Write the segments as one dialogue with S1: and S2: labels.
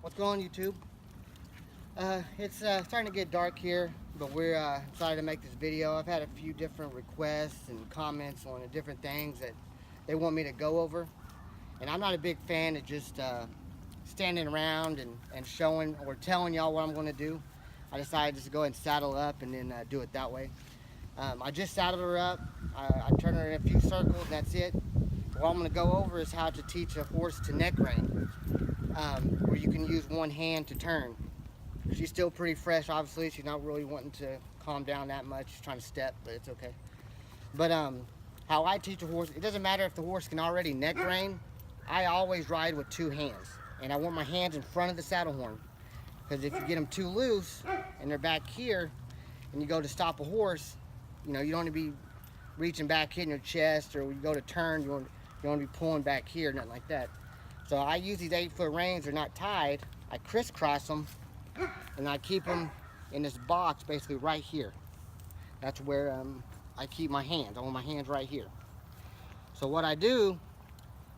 S1: What's going on, YouTube? It's starting to get dark here, but we're decided to make this video. I've had a few different requests and comments on the different things that they want me to go over, and I'm not a big fan of just standing around and showing or telling y'all what I'm going to do. I decided just to go ahead and saddle up and then do it that way. I just saddled her up. I turned her in a few circles, and that's it. What I'm going to go over is how to teach a horse to neck rein, where you can use one hand to turn. She's still pretty fresh, obviously. She's not really wanting to calm down that much. She's trying to step, but it's okay. But how I teach a horse, it doesn't matter if the horse can already neck rein. I always ride with two hands, and I want my hands in front of the saddle horn, because if you get them too loose and they're back here and you go to stop a horse, you know, you don't want to be reaching back hitting your chest, or when you go to turn, you want to be pulling back here, nothing like that. So I use these 8-foot reins. They're not tied. I crisscross them, and I keep them in this box basically right here. That's where I keep my hands. I want my hands right here. So what I do,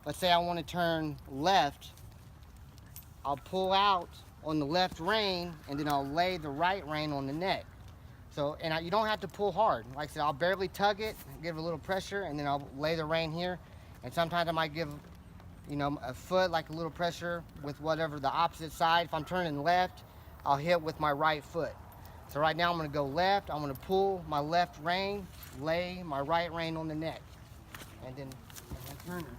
S1: let's say I want to turn left, I'll pull out on the left rein, and then I'll lay the right rein on the neck. So, and you don't have to pull hard. Like I said, I'll barely tug it, give it a little pressure, and then I'll lay the rein here. And sometimes I might give, you know, a foot, like a little pressure with whatever the opposite side. If I'm turning left, I'll hit with my right foot. So right now I'm going to go left. I'm going to pull my left rein, lay my right rein on the neck, and then I turn her.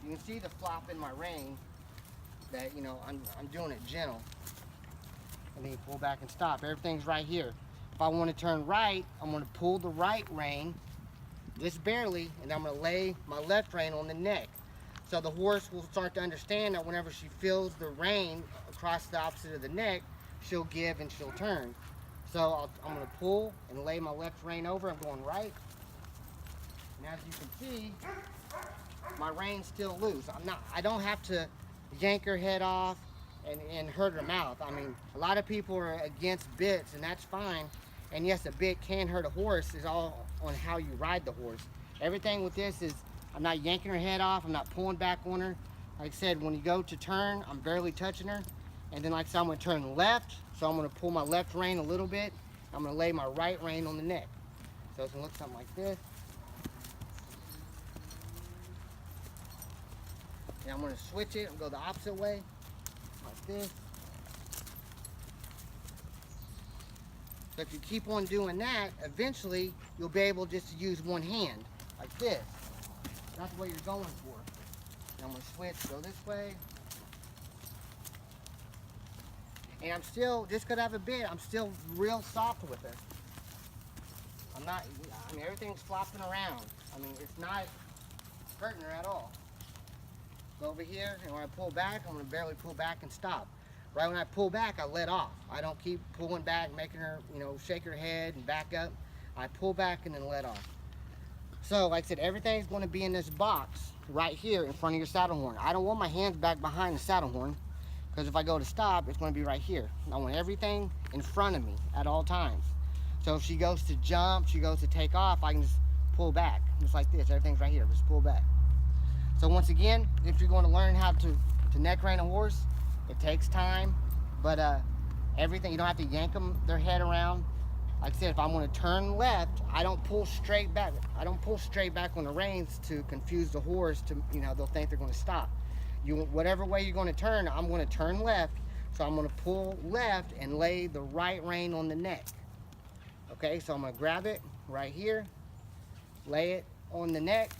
S1: You can see the flop in my rein that, you know, I'm doing it gentle. And then you pull back and stop. Everything's right here. If I want to turn right, I'm going to pull the right rein, just barely, and I'm going to lay my left rein on the neck. So the horse will start to understand that whenever she feels the rein across the opposite of the neck, she'll give and she'll turn. So I'm going to pull and lay my left rein over. I'm going right. And as you can see, my rein's still loose. I don't have to yank her head off and hurt her mouth. I mean, a lot of people are against bits, and that's fine. And yes, a bit can hurt a horse. It's all on how you ride the horse. Everything with this is, I'm not yanking her head off. I'm not pulling back on her. Like I said, when you go to turn, I'm barely touching her. And then like I said, I'm going to turn left. So I'm going to pull my left rein a little bit. I'm going to lay my right rein on the neck. So it's going to look something like this. And I'm going to switch it and go the opposite way, like this. So if you keep on doing that, eventually you'll be able just to use one hand, like this. That's what you're going for. And I'm going to switch, go this way. And I'm still, just because I have a bit, I'm still real soft with it. I'm not, I mean, everything's flopping around. I mean, it's not hurting her at all. Go over here, and when I pull back, I'm going to barely pull back and stop. Right when I pull back, I let off. I don't keep pulling back, making her, you know, shake her head and back up. I pull back and then let off. So, like I said, everything's going to be in this box right here in front of your saddle horn. I don't want my hands back behind the saddle horn, because if I go to stop, it's going to be right here. I want everything in front of me at all times. So if she goes to jump, she goes to take off, I can just pull back, just like this. Everything's right here, just pull back. So once again, if you're going to learn how to neck rein a horse, it takes time, but everything, you don't have to yank them their head around. Like I said, if I'm going to turn left, I don't pull straight back. I don't pull straight back on the reins to confuse the horse. To, you know, they'll think they're going to stop. Whatever way you're going to turn, I'm going to turn left. So I'm going to pull left and lay the right rein on the neck. Okay, so I'm going to grab it right here, lay it on the neck,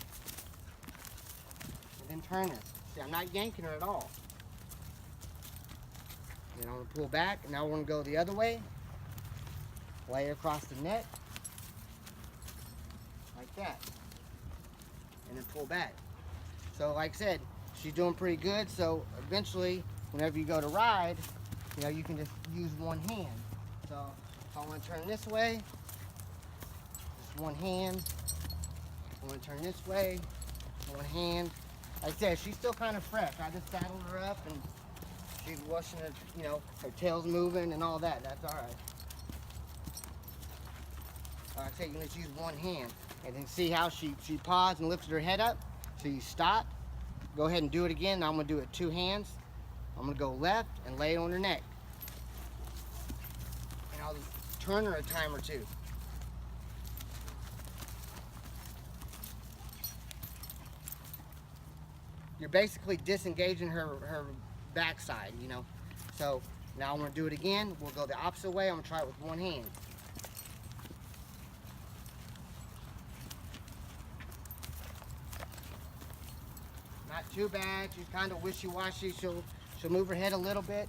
S1: and then turn her. See, I'm not yanking her at all. Then I'm going to pull back. Now we're going to go the other way. Lay her across the neck. Like that. And then pull back. So like I said, she's doing pretty good. So eventually, whenever you go to ride, you know, you can just use one hand. So if I want to turn this way, just one hand. I want to turn this way, one hand. Like I said, she's still kind of fresh. I just saddled her up and she's washing her, you know, her tail's moving and all that. That's all right. Like I said, you can just use one hand. And then see how she paused and lifted her head up. So you stop, go ahead and do it again. Now I'm going to do it two hands. I'm gonna go left and lay it on her neck. And I'll turn her a time or two. You're basically disengaging her backside, you know. So now I'm gonna do it again. We'll go the opposite way. I'm gonna try it with one hand. Not too bad. She's kind of wishy-washy. She'll move her head a little bit.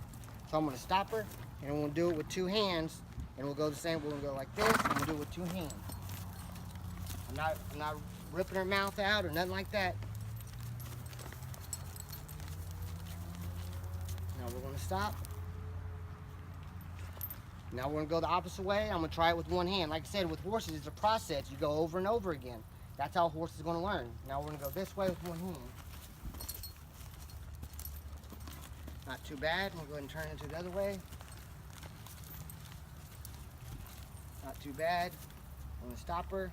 S1: So I'm gonna stop her, and we'll do it with two hands, and we'll go the same. We're gonna go like this, and we'll do it with two hands. I'm not ripping her mouth out or nothing like that. Now we're gonna stop. Now we're gonna go the opposite way. I'm gonna try it with one hand. Like I said, with horses, it's a process. You go over and over again. That's how a horse is gonna learn. Now we're gonna go this way with one hand. Not too bad. We'll go ahead and turn it to the other way. Not too bad. I'm gonna stop her.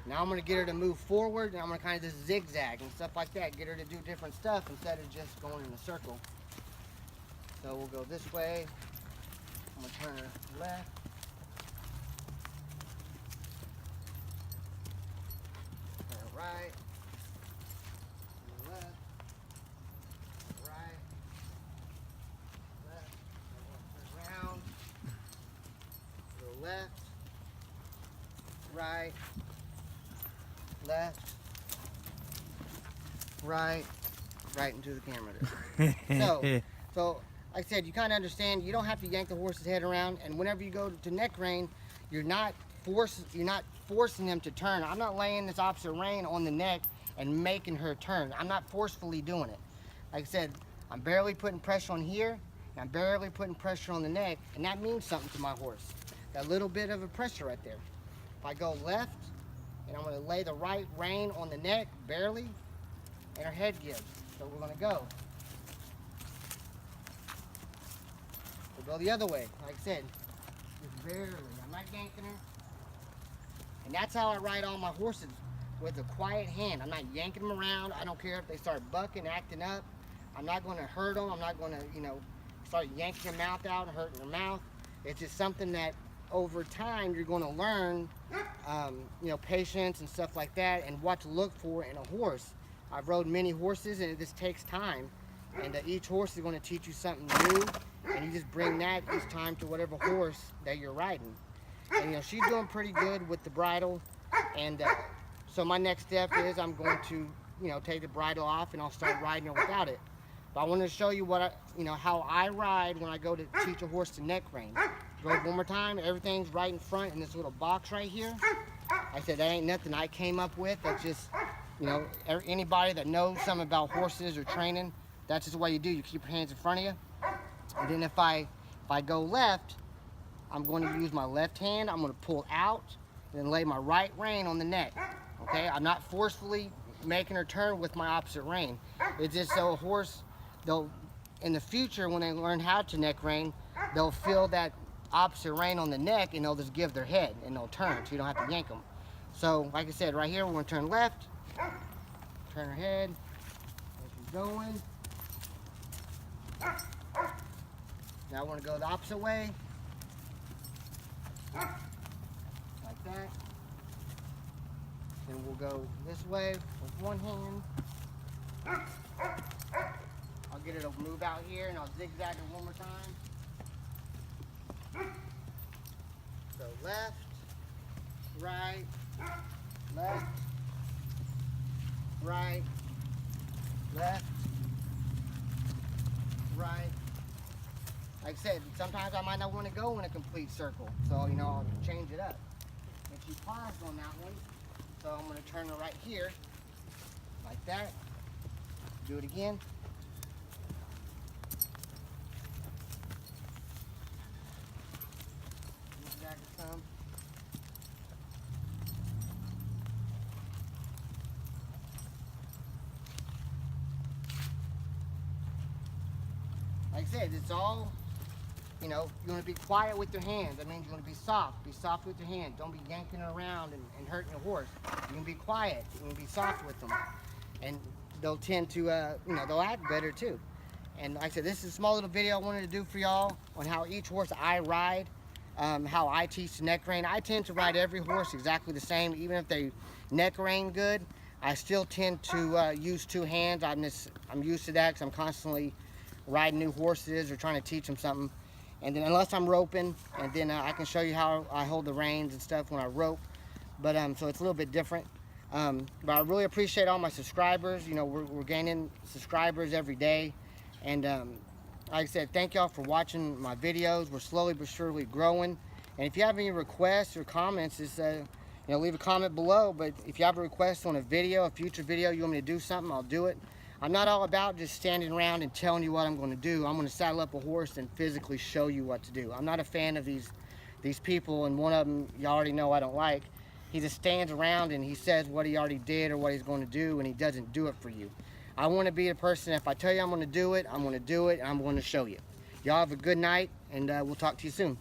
S1: Now I'm gonna get her to move forward, and I'm gonna kind of just zigzag and stuff like that. Get her to do different stuff instead of just going in a circle. So we'll go this way. I'm gonna turn her left. Turn her right. Turn her left. Right. Left. Turn around. Go left. Right. Left. Right. Right into the camera. So, like I said, you kind of understand. You don't have to yank the horse's head around, and whenever you go to neck rein, you're not forcing him to turn. I'm not laying this opposite rein on the neck and making her turn. I'm not forcefully doing it. Like I said, I'm barely putting pressure on here, and I'm barely putting pressure on the neck, and that means something to my horse. That little bit of a pressure right there. If I go left, and I'm going to lay the right rein on the neck, barely, and her head gives. So we're going to go. We'll go the other way, like I said, just barely. I'm not yanking her. And that's how I ride all my horses, with a quiet hand. I'm not yanking them around. I don't care if they start bucking, acting up. I'm not going to hurt them. I'm not going to, start yanking their mouth out and hurting their mouth. It's just something that over time you're going to learn, patience and stuff like that, and what to look for in a horse. I've rode many horses, and it just takes time. And each horse is going to teach you something new, and you just bring that each time to whatever horse that you're riding. And she's doing pretty good with the bridle, and so my next step is I'm going to take the bridle off, and I'll start riding her without it. But I wanted to show you what how I ride when I go to teach a horse to neck rein. Go one more time. Everything's right in front in this little box right here. I said that ain't nothing I came up with. That's just anybody that knows something about horses or training. That's just what you do. You keep your hands in front of you. And then if I go left, I'm going to use my left hand. I'm going to pull out and then lay my right rein on the neck. Okay? I'm not forcefully making her turn with my opposite rein. It's just so a horse, in the future when they learn how to neck rein, they'll feel that opposite rein on the neck, and they'll just give their head and they'll turn, so you don't have to yank them. So like I said, right here we're going to turn left, turn her head, as she's going. Now we're going to go the opposite way, like that. Then we'll go this way with one hand. I'll get her to move out here, and I'll zigzag her one more time. So left, right, left, right, left, right. Like I said, sometimes I might not want to go in a complete circle, so I'll change it up. And she paused on that one, so I'm going to turn her right here, like that. Do it again. Zigzag her some. Like I said, it's all, you want to be quiet with your hands. That means you want to be soft. Be soft with your hands. Don't be yanking around and hurting your horse. You can be quiet. You can be soft with them. And they'll tend to, you know, they'll act better too. And like I said, this is a small little video I wanted to do for y'all on how each horse I ride, how I teach the neck rein. I tend to ride every horse exactly the same, even if they neck rein good. I still tend to use two hands. I'm used to that because I'm constantly riding new horses or trying to teach them something. And then unless I'm roping, and then I can show you how I hold the reins and stuff when I rope. But so it's a little bit different. But I really appreciate all my subscribers. You know, we're gaining subscribers every day. And like I said, thank y'all for watching my videos. We're slowly but surely growing. And if you have any requests or comments, just you know, leave a comment below. But if you have a request on a video, a future video, you want me to do something, I'll do it. I'm not all about just standing around and telling you what I'm going to do. I'm going to saddle up a horse and physically show you what to do. I'm not a fan of these people, and one of them you already know I don't like. He just stands around and he says what he already did or what he's going to do, and he doesn't do it for you. I want to be the person, if I tell you I'm going to do it, I'm going to do it, and I'm going to show you. Y'all have a good night, and we'll talk to you soon.